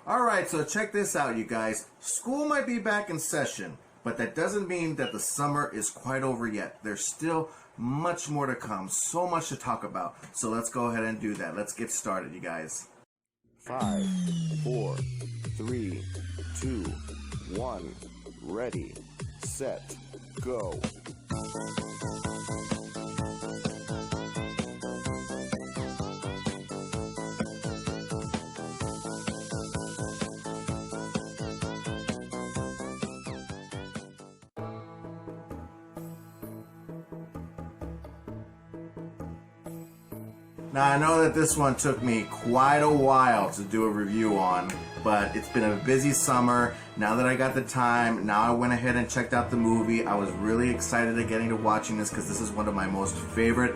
Alright, so check this out, you guys. School might be back in session, but that doesn't mean that the summer is quite over yet. There's still much more to come, so much to talk about. So let's go ahead and do that. Let's get started, you guys. 5, 4, 3, 2, 1, ready, set, go. Now I know that this one took me quite a while to do a review on, but it's been a busy summer. Now that I got the time, now I went ahead and checked out the movie. I was really excited at getting to watching this because this is one of my most favorite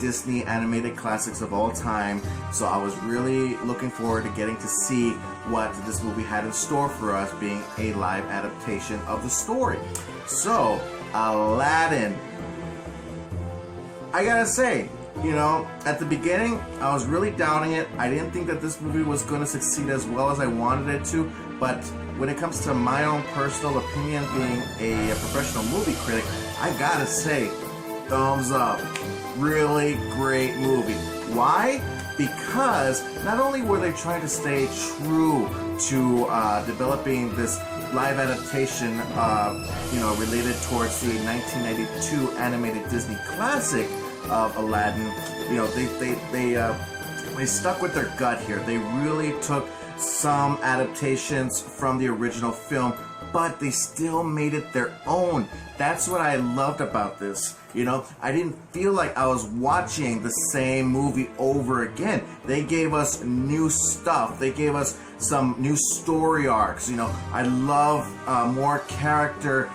Disney animated classics of all time. So I was really looking forward to getting to see what this movie had in store for us, being a live adaptation of the story. So, Aladdin. I gotta say, you know, at the beginning, I was really doubting it. I didn't think that this movie was going to succeed as well as I wanted it to, but when it comes to my own personal opinion, being a professional movie critic, I gotta say, thumbs up. Really great movie. Why? Because not only were they trying to stay true to developing this live adaptation, related towards the 1992 animated Disney classic of Aladdin, you know, they stuck with their gut here. They really took some adaptations from the original film, but they still made it their own. That's what I loved about this. You know, I didn't feel like I was watching the same movie over again. They gave us new stuff. They gave us some new story arcs. You know, I love more character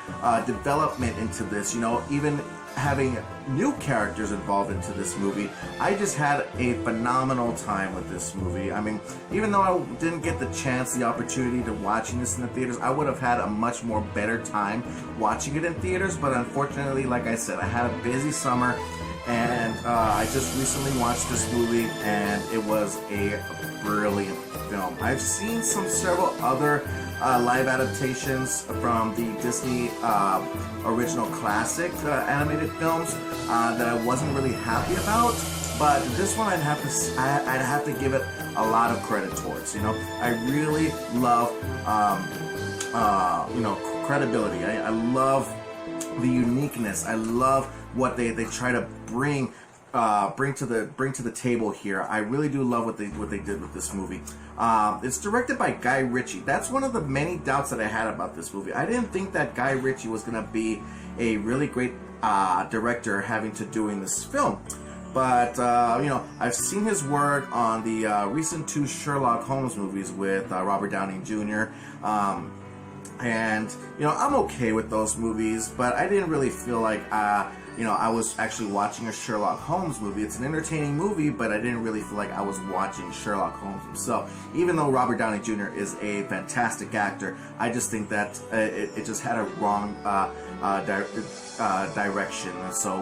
development into this. You know, even having new characters involved into this movie. I just had a phenomenal time with this movie. I mean, even though I didn't get the chance, the opportunity to watching this in the theaters, I would have had a much more better time watching it in theaters, but unfortunately, like I said, I had a busy summer, and I just recently watched this movie, and it was a brilliant film. I've seen several other live adaptations from the Disney original classic animated films that I wasn't really happy about, but this one I'd have to give it a lot of credit towards. You know, I really love credibility. I love the uniqueness. I love what they try to bring to the table here. I really do love what they did with this movie. It's directed by Guy Ritchie. That's one of the many doubts that I had about this movie. I didn't think that Guy Ritchie was going to be a really great director having to doing this film. But, I've seen his work on the recent 2 Sherlock Holmes movies with Robert Downey Jr. And, you know, I'm okay with those movies, but I didn't really feel like, I was actually watching a Sherlock Holmes movie. It's an entertaining movie, but I didn't really feel like I was watching Sherlock Holmes himself. Even though Robert Downey Jr. is a fantastic actor, I just think that it just had a wrong direction,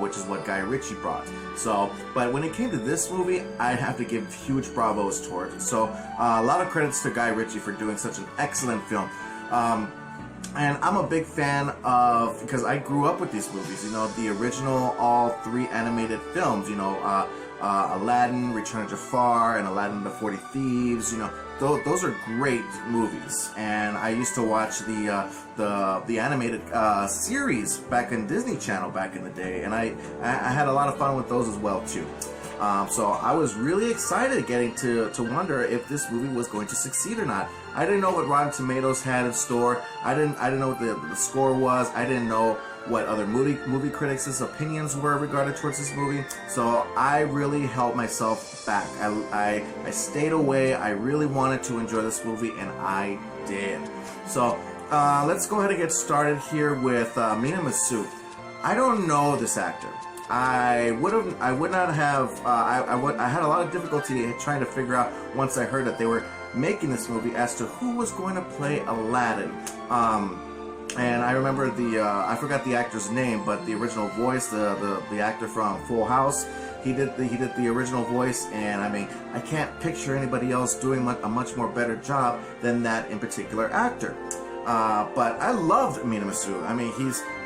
which is what Guy Ritchie brought. So, but when it came to this movie, I'd have to give huge bravos towards it. So, a lot of credits to Guy Ritchie for doing such an excellent film. And I'm a big fan of, because I grew up with these movies, you know, the original, all 3 animated films, you know, Aladdin, Return of Jafar, and Aladdin and the 40 Thieves, you know, those are great movies. And I used to watch the animated series back in Disney Channel back in the day, and I had a lot of fun with those as well too. So I was really excited getting to wonder if this movie was going to succeed or not. I didn't know what Rotten Tomatoes had in store. I didn't know what the score was. I didn't know what other movie critics' opinions were regarded towards this movie. So I really held myself back. I stayed away. I really wanted to enjoy this movie, and I did. So let's go ahead and get started here with Mina Massoud. I don't know this actor. I had a lot of difficulty trying to figure out, once I heard that they were making this movie, as to who was going to play Aladdin. And I remember I forgot the actor's name, but the original voice, the actor from Full House, he did the original voice, and I mean, I can't picture anybody else doing a much more better job than that in particular actor. But I loved Minamisu. I mean,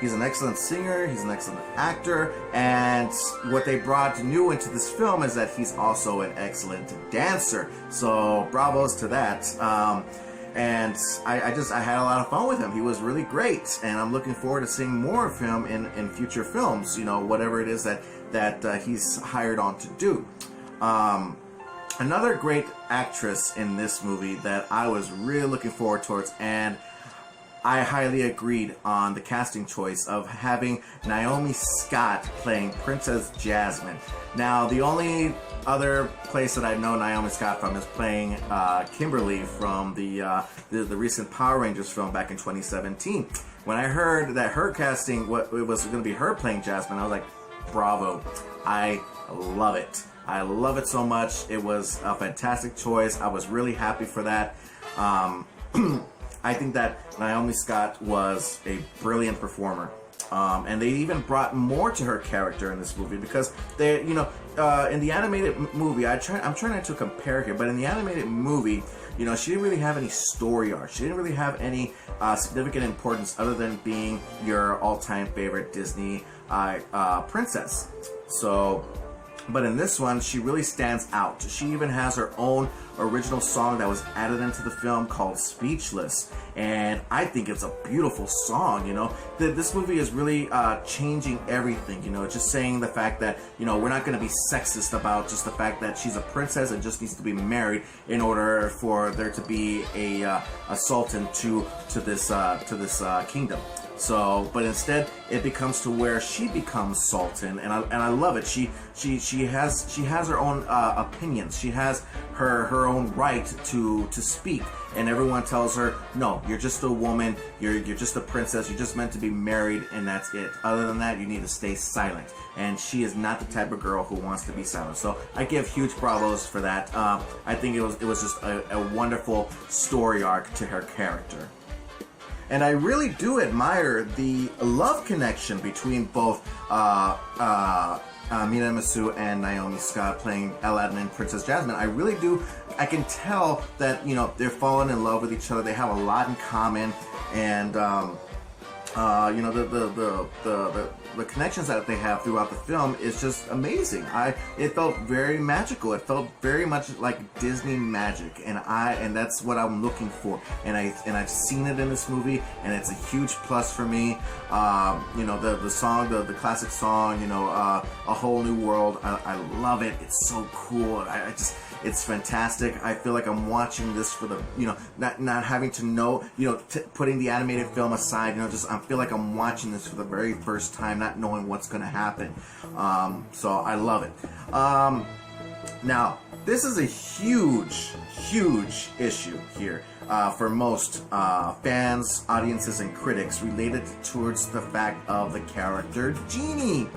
he's an excellent singer, he's an excellent actor, and what they brought new into this film is that he's also an excellent dancer. So bravos to that. And I had a lot of fun with him. He was really great, and I'm looking forward to seeing more of him in future films. You know, whatever it is that he's hired on to do. Another great actress in this movie that I was really looking forward towards, and I highly agreed on the casting choice of having Naomi Scott playing Princess Jasmine. Now, the only other place that I know Naomi Scott from is playing Kimberly from the recent Power Rangers film back in 2017. When I heard that her casting, it was going to be her playing Jasmine, I was like, bravo. I love it. I love it so much. It was a fantastic choice. I was really happy for that. I think that Naomi Scott was a brilliant performer. And they even brought more to her character in this movie because they, in the animated movie, I'm trying not to compare here, but in the animated movie, she didn't really have any story arc. She didn't really have any significant importance other than being your all-time favorite Disney princess. So, but in this one, she really stands out. She even has her own original song that was added into the film called Speechless, and I think it's a beautiful song. This movie is really changing everything. Just saying the fact that we're not going to be sexist about just the fact that she's a princess and just needs to be married in order for there to be a sultan to this kingdom. So, but instead, it becomes to where she becomes sultan, and I love it. She has her own opinions. She has her own right to speak, and everyone tells her, no, you're just a woman. You're just a princess. You're just meant to be married, and that's it. Other than that, you need to stay silent. And she is not the type of girl who wants to be silent. So I give huge bravos for that. I think it was just a wonderful story arc to her character. And I really do admire the love connection between both Minamisu and Naomi Scott playing Aladdin and Princess Jasmine. I really do. I can tell that they're falling in love with each other. They have a lot in common, and the connections that they have throughout the film is just amazing. It felt very magical. It felt very much like Disney magic, and that's what I'm looking for. And I've seen it in this movie, and it's a huge plus for me. The song, the classic song, A Whole New World. I love it. It's so cool. It's fantastic. I feel like I'm watching this for the, not having to know, putting the animated film aside, I feel like I'm watching this for the very first time, not knowing what's going to happen. So I love it. Now, this is a huge issue here for most fans, audiences, and critics related towards the fact of the character Genie.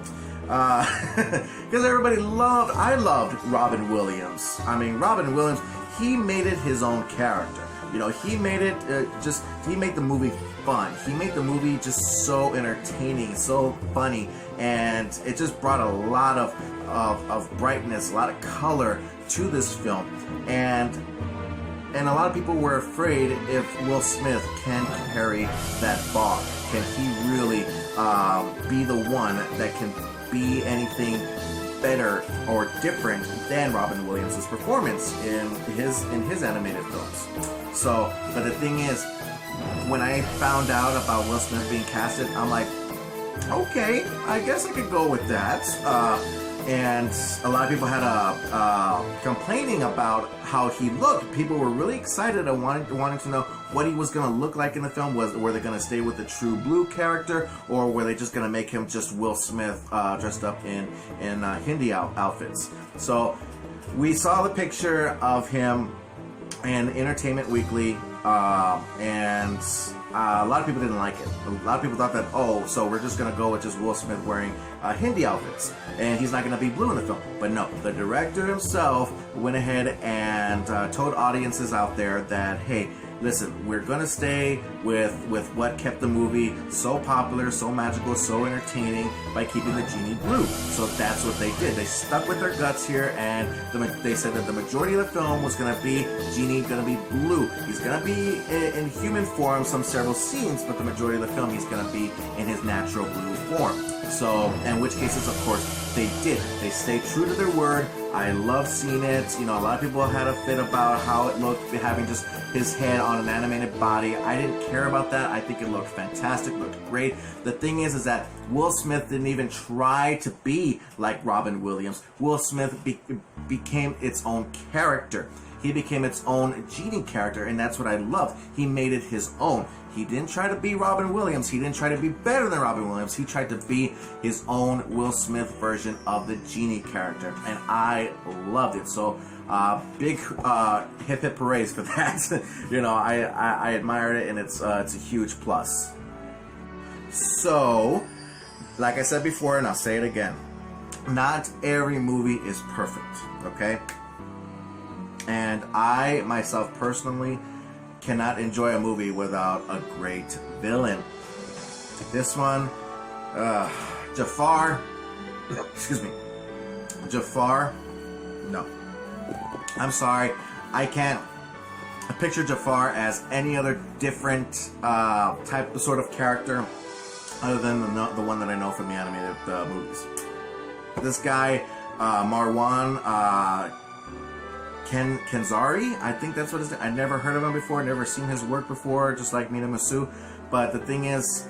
Because I loved Robin Williams. I mean, Robin Williams, he made it his own character. He made it he made the movie fun. He made the movie just so entertaining, so funny, and it just brought a lot of brightness, a lot of color to this film. And a lot of people were afraid if Will Smith can carry that bar. Can he really be the one that can be anything better or different than Robin Williams' performance in his animated films? So, but the thing is, when I found out about Will Smith being casted, I'm like, okay, I guess I could go with that. And a lot of people had complaining about how he looked. People were really excited and wanting to know what he was going to look like in the film. Were they going to stay with the True Blue character, or were they just going to make him just Will Smith dressed up in Hindi outfits? So we saw the picture of him in Entertainment Weekly, and a lot of people didn't like it. A lot of people thought that, so we're just going to go with just Will Smith wearing Hindi outfits, and he's not going to be blue in the film. But no, the director himself went ahead and told audiences out there that, hey, listen, we're gonna stay with what kept the movie so popular, so magical, so entertaining by keeping the genie blue. So that's what they did. They stuck with their guts here, and they said that the majority of the film was gonna be Genie gonna be blue. He's gonna be in human form several scenes, but the majority of the film he's gonna be in his natural blue form. So, in which cases, of course, they did. They stayed true to their word. I love seeing it. You know, a lot of people had a fit about how it looked, having just his head on an animated body. I didn't care about that. I think it looked fantastic, looked great. The thing is that Will Smith didn't even try to be like Robin Williams. Will Smith became its own character. He became its own Genie character, and that's what I love. He made it his own. He didn't try to be Robin Williams. He didn't try to be better than Robin Williams. He tried to be his own Will Smith version of the Genie character, and I loved it. So, big hip hip parades for that. You know, I admired it, and it's a huge plus. So, like I said before, and I'll say it again, not every movie is perfect, okay? And I, myself personally, cannot enjoy a movie without a great villain. This one, Jafar, no. I'm sorry, I can't picture Jafar as any other different type of sort of character other than the one that I know from the animated movies. This guy, Marwan, Kenzari, I think that's what his name. I'd never heard of him before, never seen his work before, just like Mina Masu. But the thing is,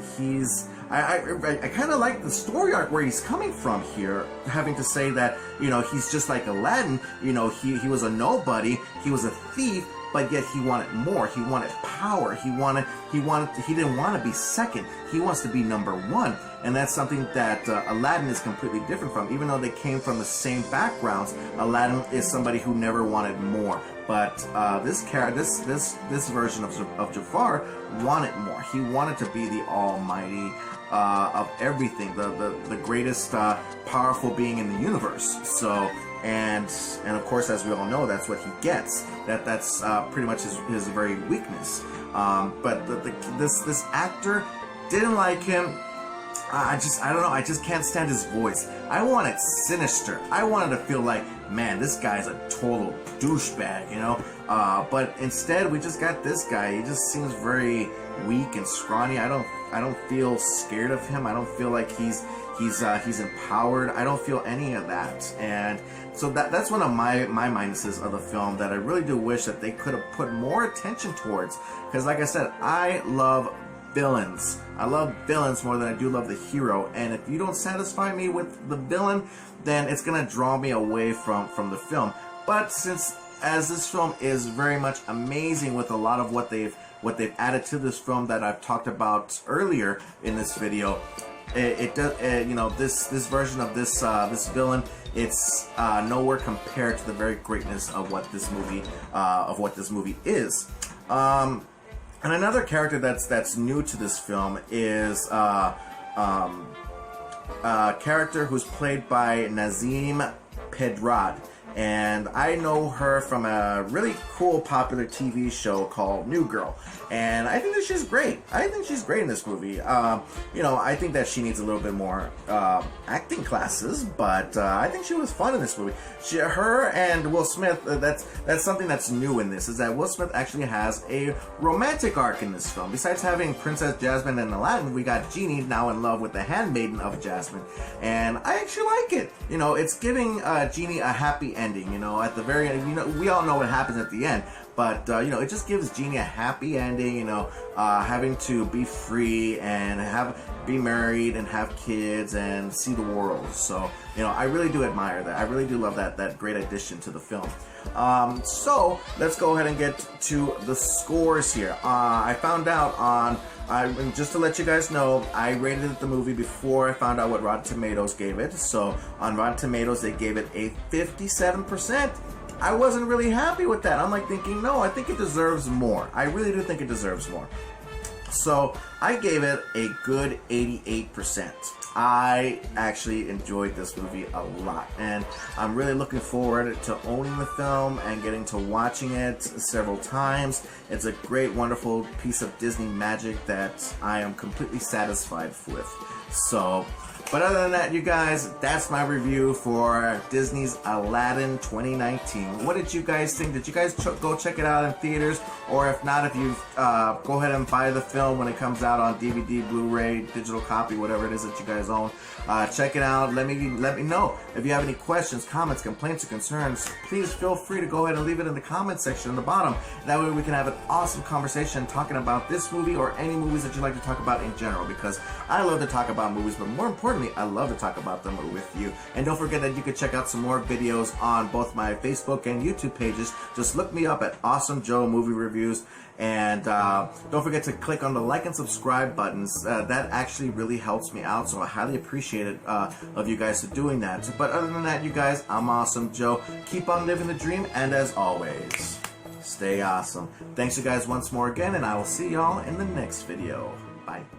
I kind of like the story arc where he's coming from here, having to say that, you know, he's just like Aladdin. You know, he was a nobody, he was a thief, but yet he wanted more. He wanted power. He didn't want to be second. He wants to be number one. And that's something that Aladdin is completely different from. Even though they came from the same backgrounds, Aladdin is somebody who never wanted more. But this version of Jafar wanted more. He wanted to be the almighty of everything, the greatest powerful being in the universe. So, and of course, as we all know, that's what he gets. That's pretty much his very weakness. But this actor, didn't like him. I don't know. I just can't stand his voice. I wanted sinister. I wanted to feel like, man, this guy's a total douchebag, you know. But instead, we just got this guy. He just seems very weak and scrawny. I don't feel scared of him. I don't feel like he's empowered. I don't feel any of that. And so that's one of my minuses of the film that I really do wish that they could have put more attention towards. Because like I said, I love villains. I love villains more than I do love the hero. And if you don't satisfy me with the villain, then it's gonna draw me away from the film. But as this film is very much amazing with a lot of what they've added to this film that I've talked about earlier in this video, it does, you know, this version of this villain, it's nowhere compared to the very greatness of what this movie is. And another character that's new to this film is a character who's played by Nazim Pedrad. And I know her from a really cool, popular TV show called New Girl. And I think that she's great. I think she's great in this movie. You know, I think that she needs a little bit more acting classes, but I think she was fun in this movie. Her and Will Smith, that's something that's new in this, is that Will Smith actually has a romantic arc in this film. Besides having Princess Jasmine and Aladdin, we got Genie now in love with the handmaiden of Jasmine. And I actually like it. You know, it's giving Genie a happy ending. You know, at the very end, you know, we all know what happens at the end, but you know, it just gives Genie a happy ending. You know, having to be free and be married and have kids and see the world. So, you know, I really do admire that. I really do love that great addition to the film. So let's go ahead and get to the scores here. I found out on. Just to let you guys know, I rated the movie before I found out what Rotten Tomatoes gave it. So on Rotten Tomatoes, they gave it a 57%. I wasn't really happy with that. I'm like thinking, no, I think it deserves more. I really do think it deserves more. So I gave it a good 88%. I actually enjoyed this movie a lot, and I'm really looking forward to owning the film and getting to watching it several times. It's a great, wonderful piece of Disney magic that I am completely satisfied with. So, but other than that, you guys, that's my review for Disney's Aladdin 2019. What did you guys think? Did you guys go check it out in theaters? Or if not, if you go ahead and buy the film when it comes out on DVD, Blu-ray, digital copy, whatever it is that you guys own, check it out. Let me know. If you have any questions, comments, complaints, or concerns, please feel free to go ahead and leave it in the comment section in the bottom. That way we can have an awesome conversation talking about this movie or any movies that you'd like to talk about in general, because I love to talk about movies, but more importantly, I love to talk about them with you. And don't forget that you can check out some more videos on both my Facebook and YouTube pages. Just look me up at Awesome Joe Movie Reviews. And don't forget to click on the like and subscribe buttons. That actually really helps me out, so I highly appreciate it of you guys for doing that. But other than that, you guys, I'm Awesome Joe. Keep on living the dream, and as always, stay awesome. Thanks you guys once more again, and I will see y'all in the next video. Bye.